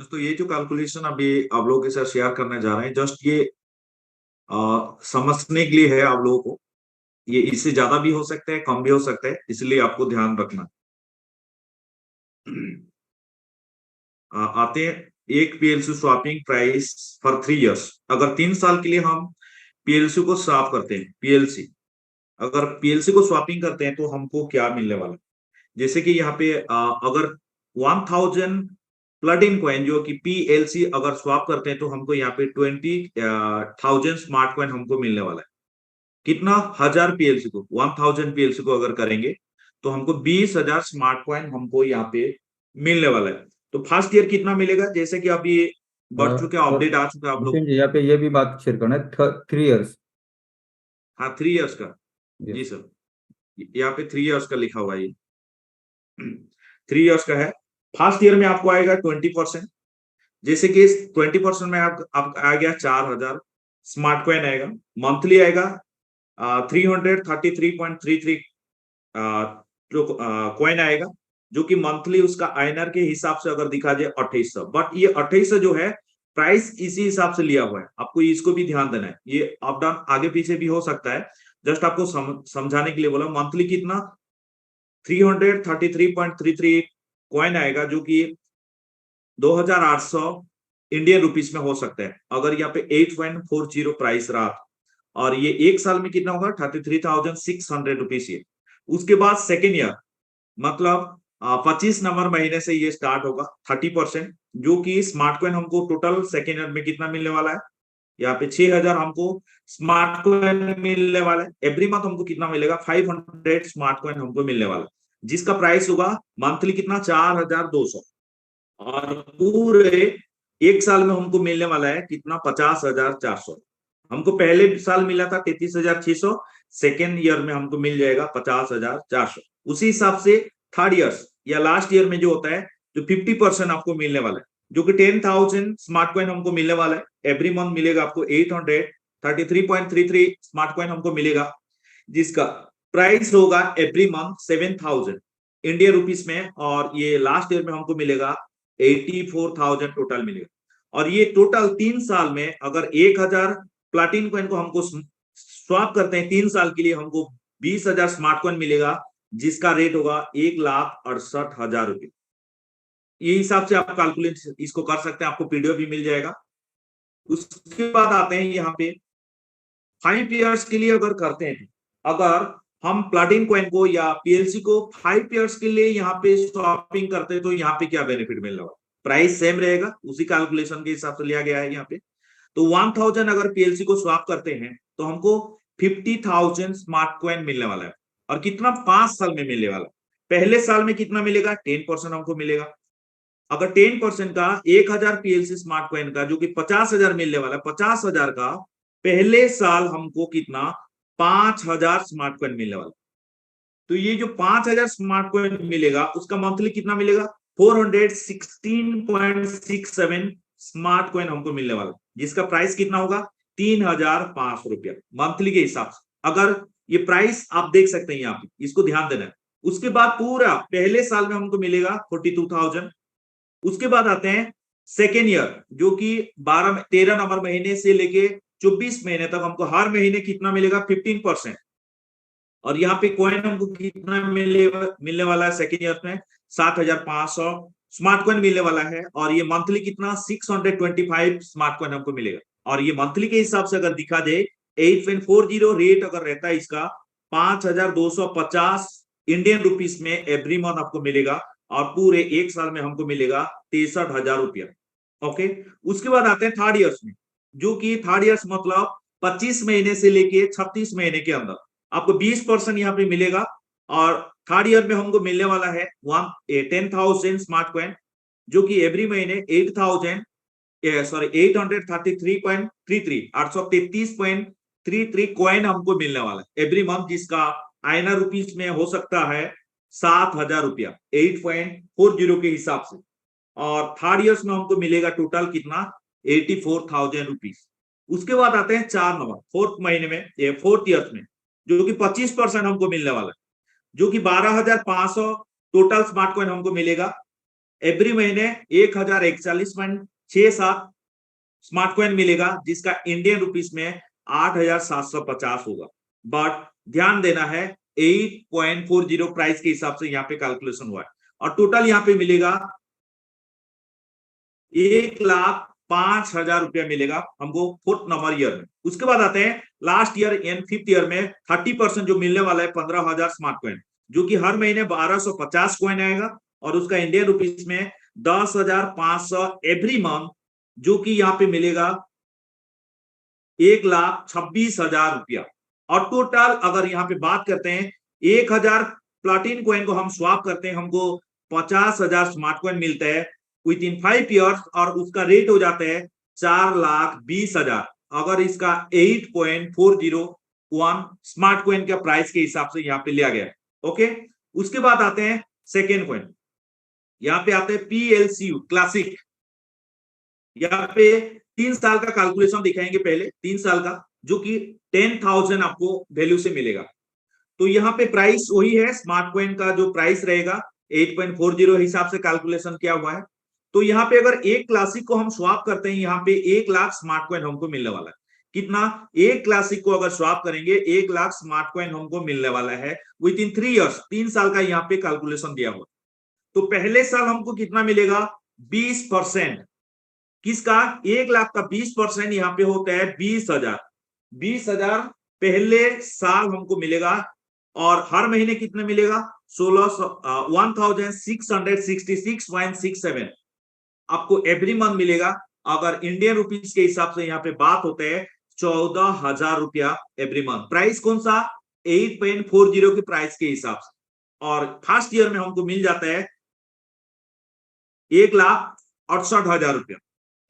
दोस्तों ये जो कैलकुलेशन अभी आप लोगों के साथ शेयर करने जा रहे हैं, जस्ट ये समझने के लिए है आप लोगों को। ये इससे ज्यादा भी हो सकता है, कम भी हो सकता है, इसलिए आपको ध्यान रखना। आते हैं एक PLC swapping price for 3 years. अगर 3 साल के लिए हम पीएलसी को स्वैप करते हैं, पीएलसी अगर पीएलसी को स्वैपिंग करते हैं तो हमको क्या मिलने वाला है। जैसे कि यहाँ पे अगर 1000 प्लग इन कॉइन जो कि पीएलसी अगर स्वैप करते हैं तो हमको यहाँ पे 20,000 स्मार्ट कॉइन हमको मिलने वाला है। कितना? 1000 पीएलसी को, 1000 पीएलसी को अगर करेंगे तो हमको 20,000 स्मार्ट कॉइन हमको यहाँ पे मिलने वाला है। तो फर्स्ट ईयर कितना मिलेगा, जैसे कि अभी बढ़ चुके हैं, और अपडेट आ चुका है आप लोग। नितिन जी, यहाँ पे ये भी बात शेयर करना है, 3 इयर्स। हाँ, 3 इयर्स का। जी यस। सर, यहाँ पे 3 इयर्स का लिखा हुआ है। ये 3 इयर्स का है। फर्स्ट ईयर में आपको आएगा 20%। जैसे कि 20% में आप आ गया 4,000 स्मार्ट कॉइन आएगा। मंथली आएगा 333.33 जो कॉइन आएगा, जो कि मंथली उसका आईएनआर के हिसाब से अगर दिखा जाए 2800। बट ये 2800 जो है प्राइस इसी हिसाब से लिया हुआ है, आपको इसको भी ध्यान देना है। ये अप डाउन आगे पीछे भी हो सकता है, जस्ट आपको समझाने के लिए बोला। मंथली कितना? 333.33 कॉइन आएगा, जो कि 2,800 इंडियन रुपीस में हो सकता है अगर यहाँ पे 8.40 प्राइस रहा। और ये एक साल में कितना होगा? 33,600 रुपीज। ये उसके बाद सेकेंड ईयर मतलब 25 नवंबर महीने से ये स्टार्ट होगा 30%, जो कि स्मार्ट कॉइन हमको टोटल सेकेंड ईयर में कितना मिलने वाला है? यहाँ पे 6,000 हमको स्मार्ट कॉइन मिलने वाला है। एवरी मंथ हमको कितना मिलेगा? 500 स्मार्ट कॉइन हमको मिलने वाला है, जिसका प्राइस होगा मंथली कितना? 4,200। और पूरे एक साल में हमको मिलने वाला है कितना? 50,400। हमको पहले साल मिला था 33,600, सेकेंड ईयर में हमको मिल जाएगा 50,400। उसी हिसाब से थर्ड ईयर या लास्ट ईयर में जो होता है, जो 50% आपको मिलने वाला है, जो कि 10,000 स्मार्ट कॉइन हमको मिलने वाला है। एवरी मंथ मिलेगा आपको 833.33 स्मार्ट कॉइन हमको मिलेगा, जिसका प्राइस होगा एवरी मंथ 7,000 इंडियन रुपीस में। और ये लास्ट ईयर में हमको मिलेगा 84,000 टोटल मिलेगा। और ये टोटल 3 साल में अगर 1,000 प्लाटिन कॉइन को हमको स्वैप करते हैं 3 साल के लिए, हमको 20,000 स्मार्ट कॉइन मिलेगा, जिसका रेट होगा 1,68,000 रुपये। ये हिसाब से आप कैलकुलेट इसको कर सकते हैं, आपको पीडीएफ भी मिल जाएगा। उसके बाद आते हैं यहाँ पे 5 इयर्स के लिए अगर करते हैं, अगर हम प्लाटिन कॉइन को या पीएलसी को 5 इयर्स के लिए यहाँ पे स्वैपिंग करते हैं तो यहाँ पे क्या बेनिफिट मिलने वाला? प्राइस सेम रहेगा, उसी कैलकुलेशन के हिसाब से लिया गया है यहाँ पे। तो 1,000 अगर पीएलसी को स्वैप करते हैं तो हमको 50,000 स्मार्ट कॉइन मिलने वाला है। और कितना? 5 साल में मिलने वाला। पहले साल में कितना मिलेगा? 10% हमको मिलेगा। अगर 10% का 1,000 पीएलसी स्मार्ट कॉइन का, जो कि 50,000 मिलने वाला है, 50,000 का पहले साल हमको कितना? 5,000 स्मार्ट कॉइन मिलने वाला। तो ये जो 5,000 स्मार्ट कॉइन मिलेगा, उसका मंथली कितना मिलेगा? 416.67 स्मार्ट कॉइन हमको मिलने वाला, जिसका प्राइस कितना होगा? 3,500 रुपया मंथली के हिसाब से। अगर ये प्राइस आप देख सकते हैं यहाँ पे, इसको ध्यान देना है। उसके बाद पूरा पहले साल में हमको मिलेगा 42,000। उसके बाद आते हैं सेकेंड ईयर, जो कि 13 नंबर महीने से लेके 24 महीने तक हमको हर महीने कितना मिलेगा? 15%। और यहाँ पे कॉइन हमको कितना मिलने वाला है सेकेंड ईयर में? 7,500 स्मार्ट कॉइन मिलने वाला है। और ये मंथली कितना? 625 स्मार्ट कॉइन हमको मिलेगा। और ये मंथली के हिसाब से अगर दिखा दे, 8.40 रेट अगर रहता है इसका, 5,250 इंडियन रुपीस में एवरी मंथ आपको मिलेगा। और पूरे एक साल में हमको मिलेगा 63,000 रुपया। ओके। उसके बाद आते हैं थर्ड ईयर्स में, जो कि थर्ड ईयर्स मतलब 25 महीने से लेके 36 महीने के अंदर आपको 20% यहाँ पे मिलेगा। और थर्ड ईयर में हमको मिलने वाला है 10,000 स्मार्ट कॉइन, जो कि एवरी महीने 833.33 कॉइन हमको मिलने वाला है एवरी मंथ, जिसका आईएनआर रुपीस में हो सकता है 7,000 रुपया 8.40 के हिसाब से। और थर्ड ईयर्स में हमको मिलेगा टोटल कितना? 84,000 रुपीज। उसके बाद आते हैं 4 नंबर फोर्थ महीने में, फोर्थ ईयर में, जो कि 25% हमको मिलने वाला है, जो कि 12,500 टोटल स्मार्ट कॉइन हमको मिलेगा एवरी महीने 1041.67 स्मार्ट कॉइन मिलेगा, जिसका इंडियन रुपीस में 8,750 होगा। बट ध्यान देना है 8.40 प्राइस के हिसाब से यहाँ पे कैलकुलेशन हुआ है, और टोटल यहाँ पे मिलेगा 1,05,000 रुपया मिलेगा हमको फोर्थ नंबर ईयर में। उसके बाद आते हैं last year and fifth year में 30% जो मिलने वाला है 15,000 स्मार्ट कॉइन, जो कि हर महीने 1250 कॉइन आएगा, और उसका इंडियन रुपीस में 10,500 एवरी मंथ, जो कि यहाँ पे मिलेगा 1,26,000 रुपया। और टोटल अगर यहाँ पे बात करते हैं 1,000 प्लाटिन कॉइन को हम स्वैप करते हैं, हमको 50,000 स्मार्ट कॉइन मिलता है विद इन 5 ईयर्स, और उसका रेट हो जाता है 4,20,000 अगर इसका 8.401 स्मार्ट कॉइन का प्राइस के हिसाब से यहाँ पे लिया गया है। ओके, उसके बाद आते हैं सेकेंड कॉइन, यहाँ पे आते हैं PLCU क्लासिक। यहाँ पे 3 साल का कैलकुलेशन दिखाएंगे, पहले 3 साल का, जो कि 10,000 आपको वैल्यू से मिलेगा। तो यहाँ पे प्राइस वही है, स्मार्ट कॉइन का जो प्राइस रहेगा 8.40 हिसाब से कैलकुलेशन किया हुआ है। तो यहाँ पे अगर एक क्लासिक को हम स्वैप करते हैं, यहाँ पे 1,00,000 स्मार्ट कॉइन हमको मिलने वाला है। कितना? एक क्लासिक को अगर स्वैप करेंगे 1,00,000 स्मार्ट कॉइन हमको मिलने वाला है विद इन 3 ईयर्स, 3 साल का यहाँ पे कैलकुलेशन दिया हुआ। तो पहले साल हमको कितना मिलेगा? 20%। किसका? 1,00,000 का 20% यहाँ पे होता है 20,000। 20,000 पहले साल हमको मिलेगा, और हर महीने कितना मिलेगा? 1,666.67 आपको एवरी मंथ मिलेगा। अगर इंडियन रुपीस के हिसाब से यहाँ पे बात होते हैं 14,000 रुपया एवरी मंथ। प्राइस कौन सा? 8.40 के प्राइस के हिसाब से। और फर्स्ट ईयर में हमको मिल जाता है 1,68,000 रुपया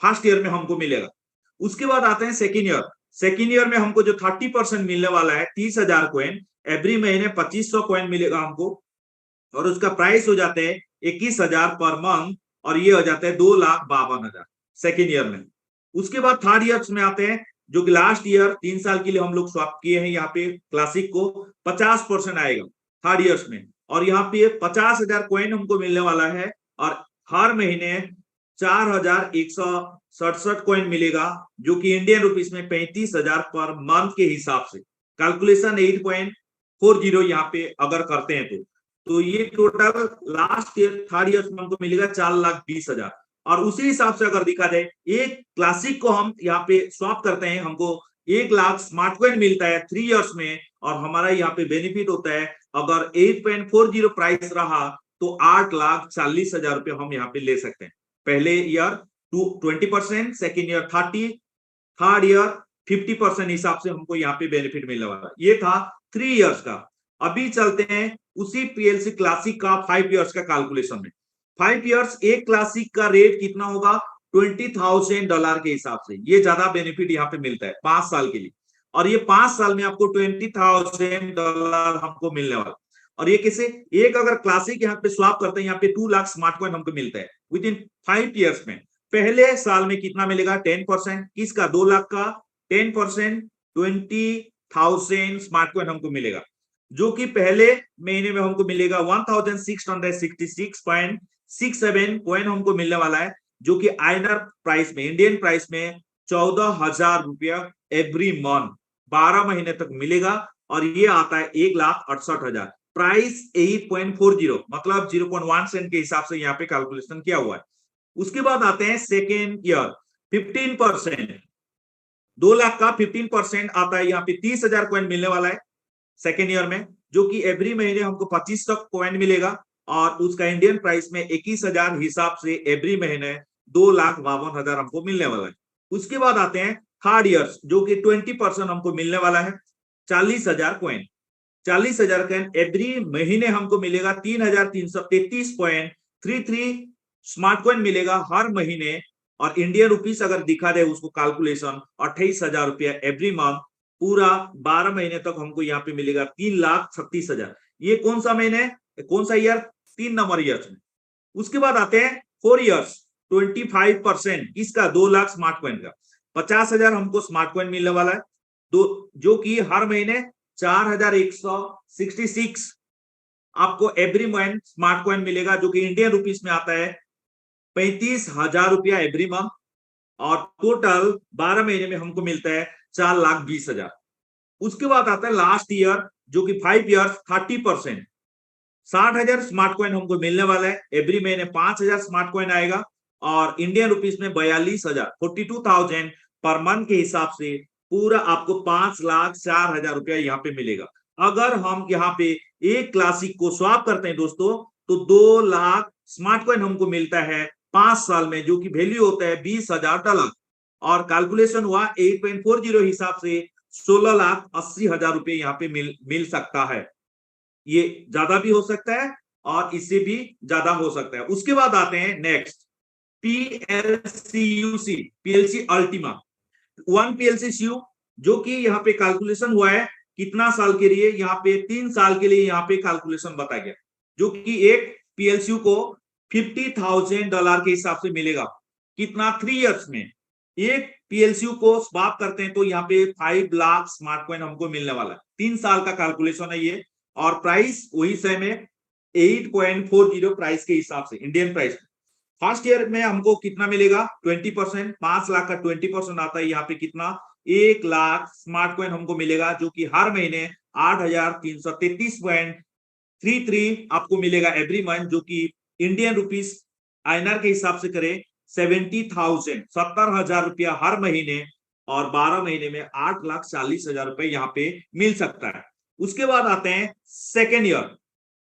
फर्स्ट ईयर में हमको मिलेगा। उसके बाद आते हैं सेकेंड ईयर। सेकेंड ईयर में हमको जो 30% मिलने वाला है 30,000 कॉइन, एवरी महीने 2,500 कॉइन मिलेगा हमको, और उसका प्राइस हो जाते हैं 21,000 पर मंथ, और ये हो जाता है 2,52,000 सेकेंड ईयर में। उसके बाद थर्ड ईयर में आते हैं, जो कि लास्ट ईयर 3 साल के लिए हम लोग स्वैप किए हैं, यहाँ पे क्लासिक को 50% आएगा थर्ड ईयर्स में, और यहाँ पे 50,000 कॉइन हमको मिलने वाला है, और हर महीने 4,167 कॉइन मिलेगा, जो कि इंडियन रुपीस में 35,000 पर मंथ के हिसाब से। कैलकुलेशन 8.40 यहाँ पे अगर करते हैं तो ये total last year third year में हमको मिलेगा 4,20,000। और उसी हिसाब से अगर देखा जाए, एक क्लासिक को हम यहाँ पे स्वैप करते हैं, हमको 1,00,000 स्मार्ट कॉइन मिलता है 3 ईयर्स में, और हमारा यहाँ पे बेनिफिट होता है, अगर 8.40 प्राइस रहा तो 8,40,000 रुपये हम यहाँ पे ले सकते हैं। पहले year 20%, second year 30%, third year 50% हिसाब से हमको यहाँ पे बेनिफिट मिलने वाला है। ये था 3 ईयर्स का। अभी चलते हैं उसी PLC क्लासिक का 5 ईयर्स का कैलकुलेशन में। 5 ईयर्स एक क्लासिक का रेट कितना होगा? $20,000 के हिसाब से। ये ज्यादा बेनिफिट यहाँ पे मिलता है 5 साल के लिए, और ये 5 साल में आपको $20,000 हमको मिलने वाला। और ये कैसे? एक अगर क्लासिक यहाँ पे स्वैप करते हैं, यहाँ पे 2,00,000 स्मार्ट कॉइन हमको मिलता है विद इन 5 ईयर्स में। पहले साल में कितना मिलेगा? 10%। किसका? 2,00,000 का 10% 20,000 स्मार्ट कॉइन हमको मिलेगा, जो कि पहले महीने में हमको मिलेगा 1,666.67 कॉइन हमको मिलने वाला है, जो कि आईएनआर प्राइस में, इंडियन प्राइस में 14,000 रुपया एवरी मंथ 12 महीने तक मिलेगा, और ये आता है 1,68,000। प्राइस 8.40 मतलब 0.1 सेंट के हिसाब से यहाँ पे कैलकुलेशन किया हुआ है। उसके बाद आते हैं सेकेंड ईयर 15%। 2,00,000 का 15% आता है, यहाँ पे 30,000 कॉइन मिलने वाला है सेकेंड ईयर में, जो कि एवरी महीने हमको 25 कॉइन मिलेगा, और उसका इंडियन प्राइस में 21,000 हिसाब से एवरी महीने 2,52,000 हमको मिलने वाला है। उसके बाद आते हैं थर्ड ईयर्स, जो कि 20% हमको मिलने वाला है 40,000 कॉइन। 40,000 कॉइन एवरी महीने हमको मिलेगा 3,333.33 स्मार्ट कॉइन मिलेगा हर महीने, और इंडियन रुपीस अगर दिखा दे उसको कैलकुलेशन 28,000 रुपया एवरी मंथ, पूरा 12 महीने तक हमको यहाँ पे मिलेगा 3,36,000। ये कौन सा महीने, कौन सा ईयर? 3 नंबर ईयर में। उसके बाद आते हैं 4 ईयर्स 25%। इसका 2,00,000 स्मार्ट कॉइन का 50,000 हमको स्मार्ट कॉइन मिलने वाला है, जो कि हर महीने 4,166 आपको एवरी मंथ स्मार्ट कॉइन मिलेगा, जो कि इंडियन रुपीस में आता है ₹35,000 एवरी मंथ, और टोटल 12 महीने में हमको मिलता है 4,20,000। उसके बाद आता है लास्ट ईयर, जो कि 5 ईयर्स 30%, 60,000 स्मार्ट कॉइन हमको मिलने वाला है। एवरी महीने 5,000 स्मार्ट कॉइन आएगा, और इंडियन रुपीस में 42,000 42,000 पर मंथ के हिसाब से पूरा आपको 5,04,000 रुपया यहाँ पे मिलेगा। अगर हम यहाँ पे एक क्लासिक को स्वैप करते हैं दोस्तों, तो 2 लाख स्मार्ट कॉइन हमको मिलता है 5 साल में, जो कि वैल्यू होता है $20,000, और कैलकुलेशन हुआ 8.40 हिसाब से 16,80,000 रुपये यहाँ पे मिल सकता है। ये ज्यादा भी हो सकता है और इससे भी ज्यादा हो सकता है। उसके बाद आते हैं नेक्स्ट, पीएलसीयूसी, पीएलसी अल्टीमा 1 पीएलसीयू, जो कि यहाँ पे कैलकुलेशन हुआ है कितना साल के लिए, यहाँ पे 3 साल के लिए यहाँ पे कैलकुलेशन बताया गया, जो कि एक पीएलसीयू को $50,000 के हिसाब से मिलेगा। कितना? 3 इयर्स में। एक पीएलसीयू को स्वैप करते हैं तो यहाँ पे 5 लाख स्मार्ट कॉइन हमको मिलने वाला है। 3 साल का कैलकुलेशन है ये, और प्राइस वही सेम है 8.40 प्राइस के हिसाब से, इंडियन प्राइस। फर्स्ट ईयर में हमको कितना मिलेगा? 20%, 5 लाख का 20% आता है यहाँ पे कितना? 1 लाख स्मार्ट कॉइन हमको मिलेगा, जो कि हर महीने 8,333.33 आपको मिलेगा एवरी मंथ, जो कि इंडियन रुपीस आईएनआर के हिसाब से करें 70,000 रुपया हर महीने, और 12 महीने में 8,40,000 रुपए यहाँ पे मिल सकता है। उसके बाद आते हैं सेकेंड ईयर,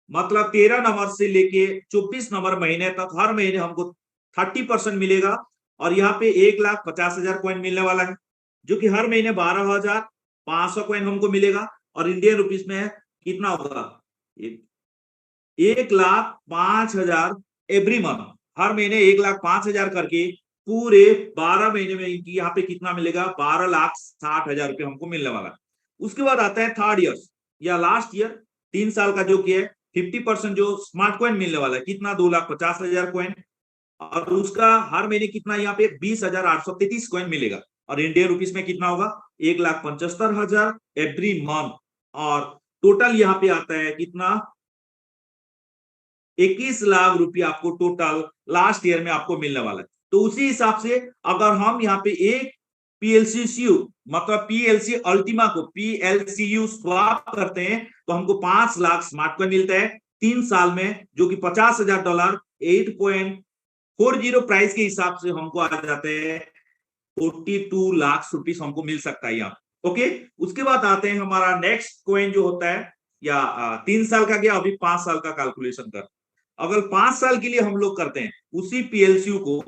मतलब 13 नंबर से लेके 24 नंबर महीने तक हर महीने हमको 30% मिलेगा, और यहाँ पे 1,50,000 कॉइन मिलने वाला है, जो कि हर महीने 12,500 कॉइन हमको मिलेगा, और इंडियन रुपीस में कितना होगा? 1,05,000 एवरी मंथ, हर महीने 1,05,000 करके पूरे 12 महीने में यहाँ पे कितना मिलेगा? 12,60,000 रुपये हमको मिलने वाला है। उसके बाद आता है थर्ड ईयर या लास्ट ईयर, 3 साल का, जो कि है 50% जो स्मार्ट कॉइन मिलने वाला है, कितना? 2,50,000 कॉइन, और उसका हर महीने कितना? यहाँ पे 20,833 कॉइन मिलेगा, और इंडियन रुपीस में कितना होगा? 1,75,000 एवरी मंथ, और टोटल यहाँ पे आता है कितना? 21 लाख रुपया आपको टोटल लास्ट ईयर में आपको मिलने वाला है। तो उसी हिसाब से अगर हम यहाँ पे एक पीएलसीयू, मतलब पीएलसी अल्टीमा को पीएलसीयू स्वैप करते हैं, तो हमको 5 लाख स्मार्ट कॉइन मिलता है 3 साल में, जो कि $50,000 8.40 प्राइस के हिसाब से हमको आ जाते हैं 42 लाख रुपीस हमको मिल सकता है यहाँ। ओके, उसके बाद आते हैं हमारा नेक्स्ट कॉइन जो होता है, या 3 साल का गया, अभी 5 साल का कैलकुलेशन कर। अगर 5 साल के लिए हम लोग करते हैं उसी पीएलसीयू को,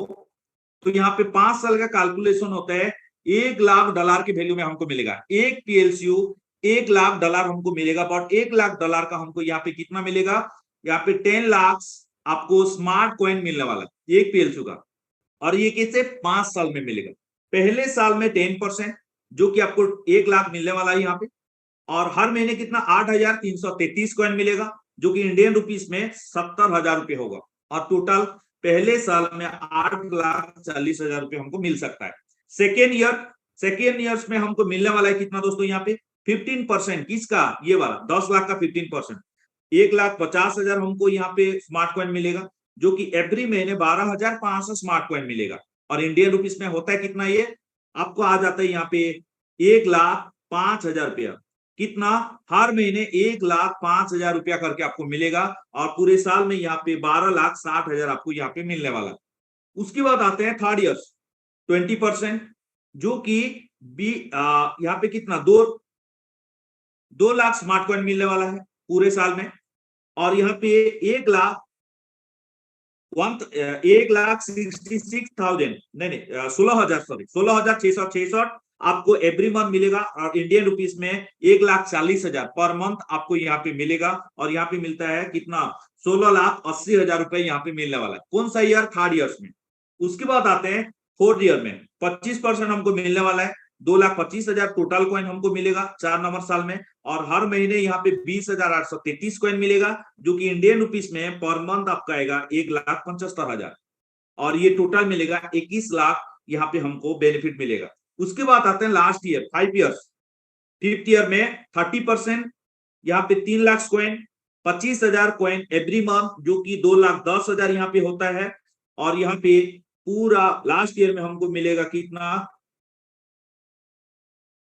तो यहाँ पे 5 साल का कैलकुलेशन होता है $1,00,000 के वैल्यू में हमको मिलेगा। एक पीएलसीयू $1,00,000 हमको मिलेगा, बट $1,00,000 का हमको यहाँ पे कितना मिलेगा? यहाँ पे 10 लाख आपको स्मार्ट कॉइन मिलने वाला है एक पीएलसीयू का, और ये कैसे? 5 साल में मिलेगा। पहले साल में 10%, जो कि आपको 1 लाख मिलने वाला है यहाँ पे, और हर महीने कितना? 8,333 कॉइन मिलेगा, जो कि इंडियन रुपीस में 70,000 रुपये होगा, और टोटल पहले साल में 8,40,000 रुपये हमको मिल सकता है। सेकेंड ईयर में हमको मिलने वाला है कितना दोस्तों? यहाँ पे 15%, किसका? ये वाला 10 लाख का 15%, 1,50,000 हमको यहाँ पे स्मार्ट कॉइन मिलेगा, जो कि एवरी महीने 12,500 स्मार्ट कॉइन मिलेगा, और इंडियन रुपीस में होता है कितना? ये आपको आ जाता है यहाँ पे 1,05,000 रुपया, कितना? हर महीने 1,05,000 रुपया करके आपको मिलेगा, और पूरे साल में यहाँ पे 12,60,000 आपको यहाँ पे मिलने वाला है। उसके बाद आते हैं थर्ड ईयर, 20%, जो कि यहाँ पे कितना? 2 लाख स्मार्ट कॉइन मिलने वाला है पूरे साल में, और यहाँ पे 1,66,000 नहीं 16,000 सॉरी 16,666 आपको एवरी मंथ मिलेगा, और इंडियन रुपीस में 1,40,000 पर मंथ आपको यहाँ पे मिलेगा, और यहाँ पे मिलता है कितना? 16,80,000 रुपए यहाँ पे मिलने वाला है। कौन सा ईयर? थर्ड ईयर में। उसके बाद आते हैं फोर्थ ईयर में, 25% हमको मिलने वाला है, 2,25,000 टोटल कॉइन हमको मिलेगा 4 नंबर साल में, और हर महीने यहाँ पे 20,833 कॉइन मिलेगा, जो कि इंडियन रुपीस में पर मंथ आपका आएगा 1,75,000, और ये टोटल मिलेगा 21 लाख यहाँ पे हमको बेनिफिट मिलेगा। उसके बाद आते हैं last year, 5 years. Fifth year में 30%, यहाँ पे 3 lakh coin, 25,000 coin every month, जो कि 2,10,000 यहाँ पे होता है, और यहाँ पे पूरा लास्ट ईयर में हमको मिलेगा कितना,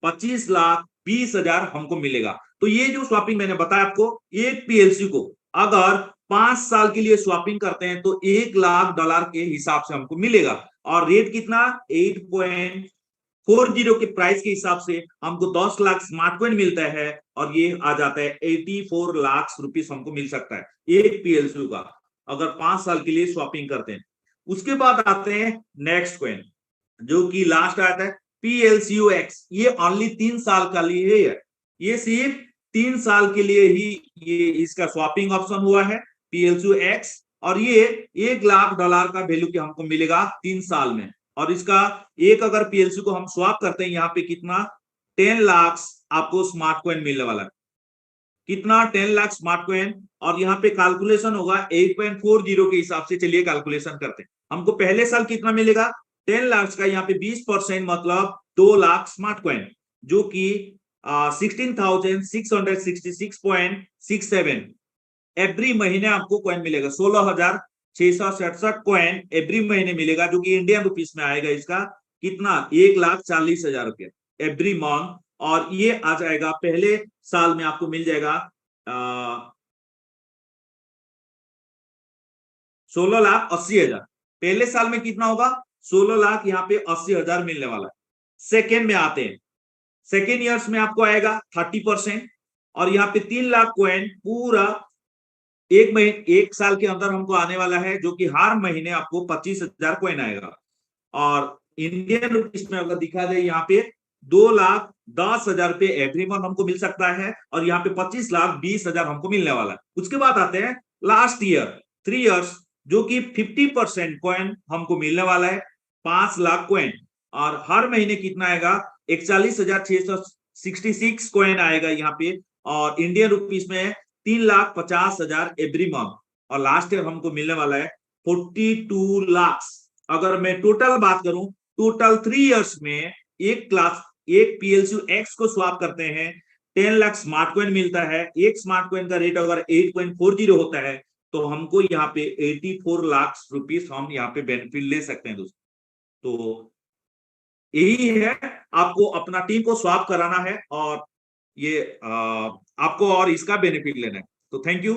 25,20,000 हमको मिलेगा। तो ये जो स्वैपिंग मैंने बताया आपको, एक पीएलसी को अगर 5 साल के लिए स्वैपिंग करते हैं तो $1,00,000 के हिसाब से हमको मिलेगा। और रेट कितना, 8.40 के प्राइस के हिसाब से हमको 10 लाख स्मार्ट कॉइन मिलता है, और ये आ जाता है 84 लाख रुपीस हमको मिल सकता है एक पीएलसी का, अगर 5 साल के लिए स्वैपिंग करते हैं। उसके बाद आते हैं नेक्स्ट कॉइन, जो कि लास्ट आता है PLCUX। ये ओनली 3 साल का लिए है, ये सिर्फ 3 साल के लिए ही ये इसका स्वैपिंग ऑप्शन हुआ है PLCUX, और ये $1,00,000 का वैल्यू के हमको मिलेगा 3 साल में। और इसका एक अगर पीएलसी को हम स्वैप करते हैं, यहाँ पे कितना, 10 लाख आपको स्मार्ट कॉइन मिलने वाला है। कितना, 10 लाख स्मार्ट कॉइन। और यहाँ पे कैलकुलेशन होगा 8.40 के हिसाब से। चलिए कैलकुलेशन करते हैं। हमको पहले साल कितना मिलेगा, 10 लाख का यहाँ पे 20% मतलब 2 लाख स्मार्ट कॉइन, जो कि 16,666.67 एवरी महीने आपको कॉइन मिलेगा। 16,667 कॉइन एवरी महीने मिलेगा, जो कि इंडियन रुपीस में आएगा इसका कितना, 1,40,000 रुपया एवरी मंथ। और ये आ जाएगा पहले साल में आपको मिल जाएगा 16,80,000। पहले साल में कितना होगा, 16 लाख यहाँ पे 80,000 मिलने वाला है। सेकेंड में आते हैं, सेकेंड ईयर्स में आपको आएगा 30%, और यहाँ पे 3 लाख कॉइन पूरा एक साल के अंदर हमको आने वाला है, जो कि हर महीने आपको 25,000 कॉइन आएगा। और इंडियन रुपीस में अगर दिखा दे, यहाँ पे 2,10,000 रुपये एवरी मंथ हमको मिल सकता है, और यहाँ पे 25,20,000 हमको मिलने वाला है। उसके बाद आते हैं लास्ट ईयर 3 इयर्स, जो कि 50% कॉइन हमको मिलने वाला है, 5 लाख कॉइन। और हर महीने कितना आएगा, 41,666 कॉइन आएगा यहाँ पे, और इंडियन रुपीस में 3,50,000 एवरी मंथ। और लास्ट ईयर हमको मिलने वाला है 42 लाख। अगर मैं टोटल बात करूं, टोटल 3 इयर्स में एक PLCUX को स्वैप करते हैं, 10 लाख स्मार्ट कॉइन मिलता है। एक स्मार्ट कॉइन का रेट अगर 8.40 होता है, तो हमको यहाँ पे 84 लाख रुपीस हम यहाँ पे बेनिफिट ले सकते हैं दोस्तों। तो यही है, आपको अपना टीम को स्वैप कराना है, और ये आपको और इसका बेनिफिट लेना है। तो थैंक यू।